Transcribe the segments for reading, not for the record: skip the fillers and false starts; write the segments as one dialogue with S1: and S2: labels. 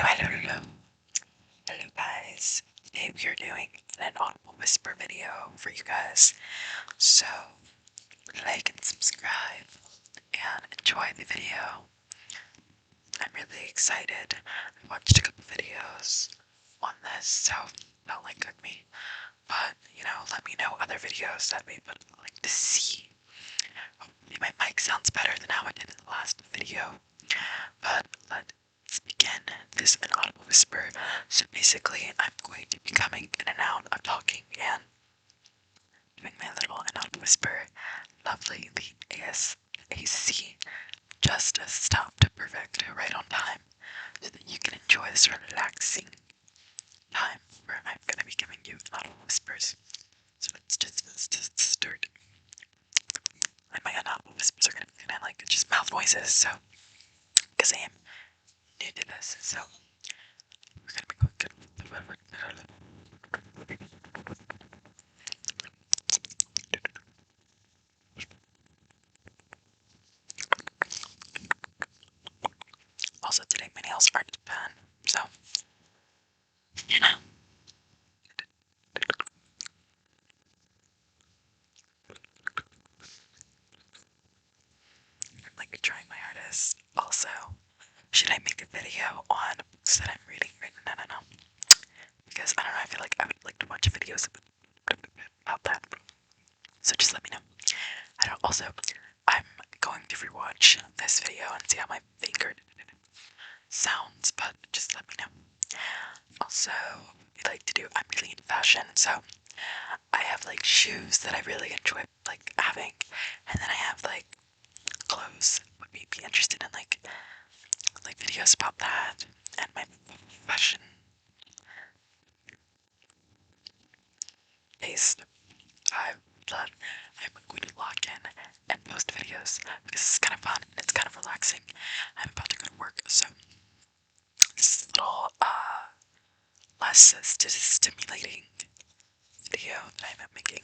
S1: Hello guys. Today we are doing an audible whisper video for you guys. So like and subscribe and enjoy the video. I'm really excited. I watched a couple videos on this, so don't cook me. But let me know other videos that we would like to see. Hopefully my mic sounds better than how it did in the last video. But let's begin this inaudible whisper. So basically, I'm going to be coming in and out of talking and doing my little inaudible whisper. Lovely, the ASAC just stopped perfect right on time so that you can enjoy this relaxing time where I'm going to be giving you inaudible whispers. So let's just start. And my inaudible whispers are going to be kind of like just mouth noises, so because I am new to this, so we're gonna be going good. Also, today my nails aren't done, so you know. I'm like trying my hardest. Also, should I make a video on books that I'm reading right now? No. Because I don't know, I feel like I would like to watch videos about that. So just let me know. I don't also I'm going to rewatch this video and see how my finger sounds, but just let me know. Also, I like to do I'm really into fashion, so I have like shoes that I really enjoy like having, and then I have like clothes. Would be interested in like videos about that and my fashion taste. I thought I'm going to log in and post videos because it's kind of fun and it's kind of relaxing. I'm about to go to work, so this is a little less stimulating video that I'm making.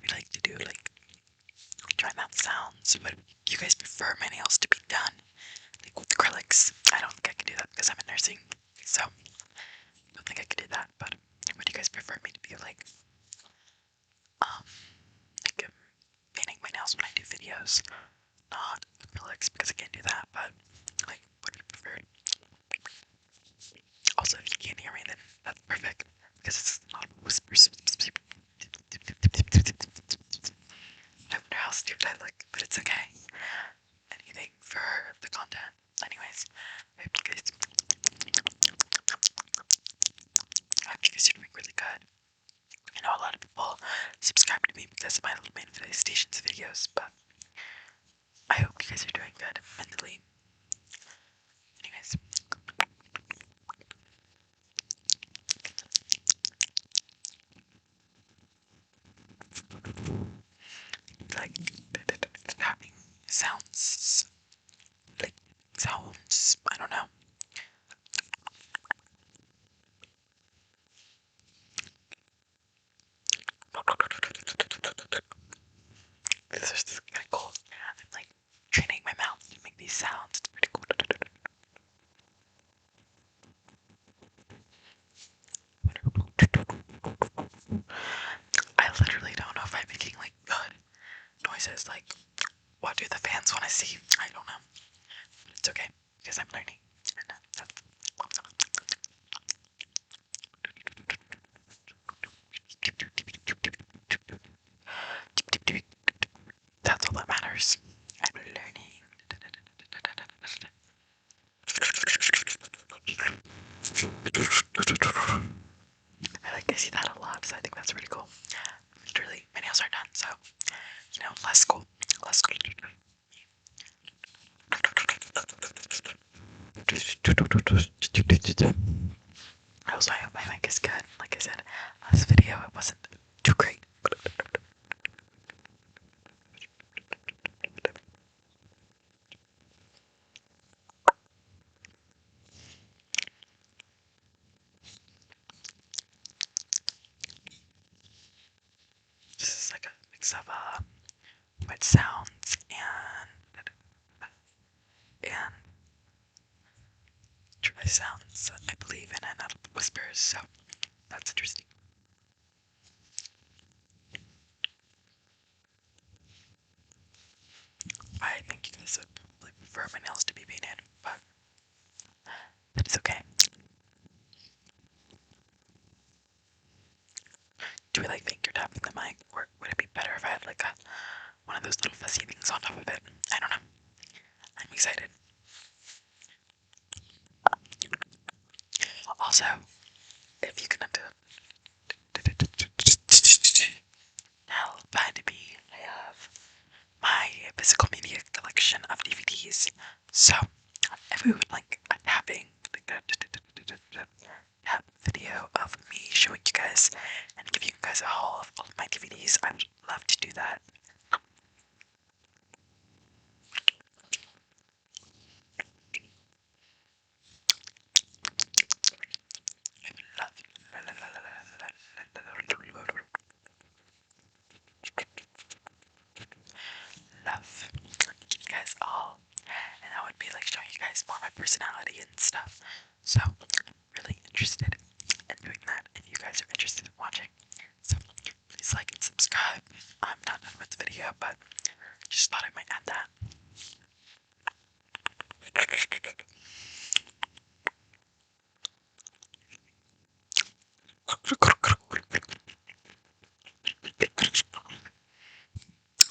S1: We like to do like dry mouth sounds, but you guys prefer my nails to be done like with acrylics. I don't think I can do that because I'm in nursing, so I don't think I could do that. But would you guys prefer me to be like um painting my nails when I do videos, not acrylics because I can't do that. But like, what do you prefer? Also, if you can't hear me, then that's perfect because it's not whispers. I wonder how stupid I look, but it's okay. Anything for the content. Anyways, I hope you guys are doing really good. I know a lot of people subscribe to me because of my little manifestations videos, but I hope you guys are doing good mentally. Anyways. Like tapping sounds, like sounds, I don't know. This is kind of cool. I'm like training my mouth to make these sounds. It's pretty cool. I literally don't know if I'm making like good noises. Like, what do the fans want to see? I don't know. But it's okay because I'm learning. That's all that matters. I'm learning. I see that a lot, so I think that's really cool. Literally, my nails are done, so less cool, less cool. Also, I hope my mic is good. Like I said, last video it wasn't too great. This is like a mix of wet sounds and dry sounds, I believe, and whispers. So that's interesting. I think you guys would probably prefer my nails to be painted, but that is okay. Do we like finger tapping the mic, or would it be better if I had like one of those little fuzzy things on top of it? I don't know. I'm excited. Also, if you can now find me, I have my physical media collection of DVDs. So, if we would like a tapping tap video of me showing you guys and giving you guys a haul of all of my DVDs, I would love to do that. Love you guys all, and I would be like showing you guys more of my personality and stuff. So I'm really interested in doing that, and you guys are interested in watching. So please like and subscribe. I'm not done with the video, but just thought I might add that.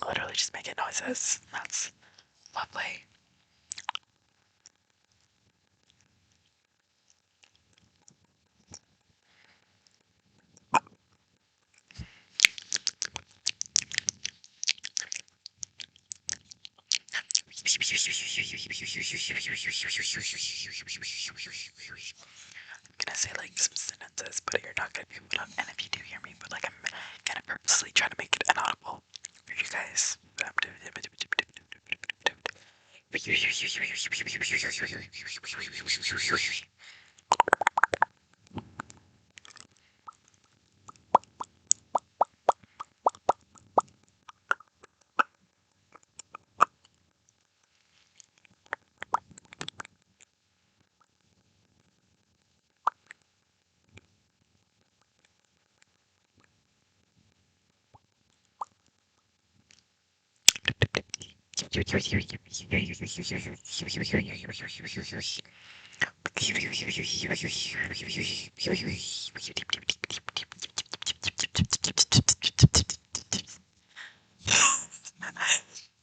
S1: Literally just making noises. That's lovely. I'm gonna say like some sentences, but you're not gonna be able to. And if you do hear me, but like I'm gonna purposely try to make it inaudible for you guys.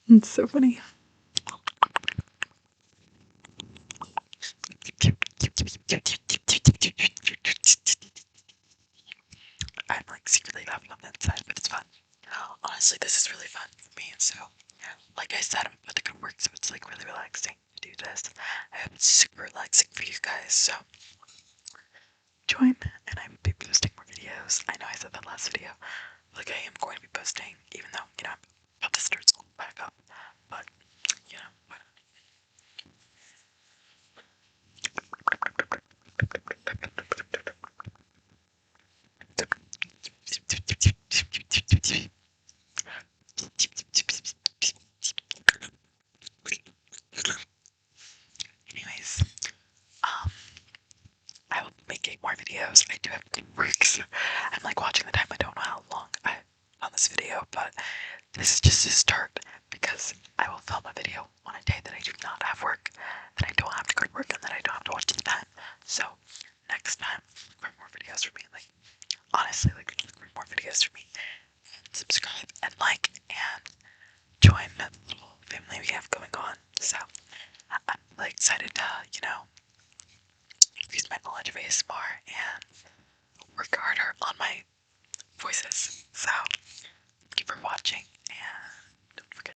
S1: It's so funny. I'm like secretly laughing on the inside, but it's fun. Honestly, this is really fun for me, and so, like I said, I'm about to go to work, so it's like really relaxing to do this. I hope it's super relaxing for you guys, so join, and I will be posting more videos. I know I said that last video, like I am going to be posting, even though, you know, I'm about to start school back up, but, you know, what? Anyways, I will be making more videos. I do have good work, so I'm like watching the time. I don't know how long I on this video, but this is just a start because I will film a video on a day that I do not have work, that I don't have to go to work, and that I don't have to watch the time. So next time, look for more videos from me. Like honestly, like look for more videos from me. And subscribe and like and join the little family we have going on. So I'm like excited to, you know, increase my knowledge of ASMR and work harder on my voices. So thank you for watching,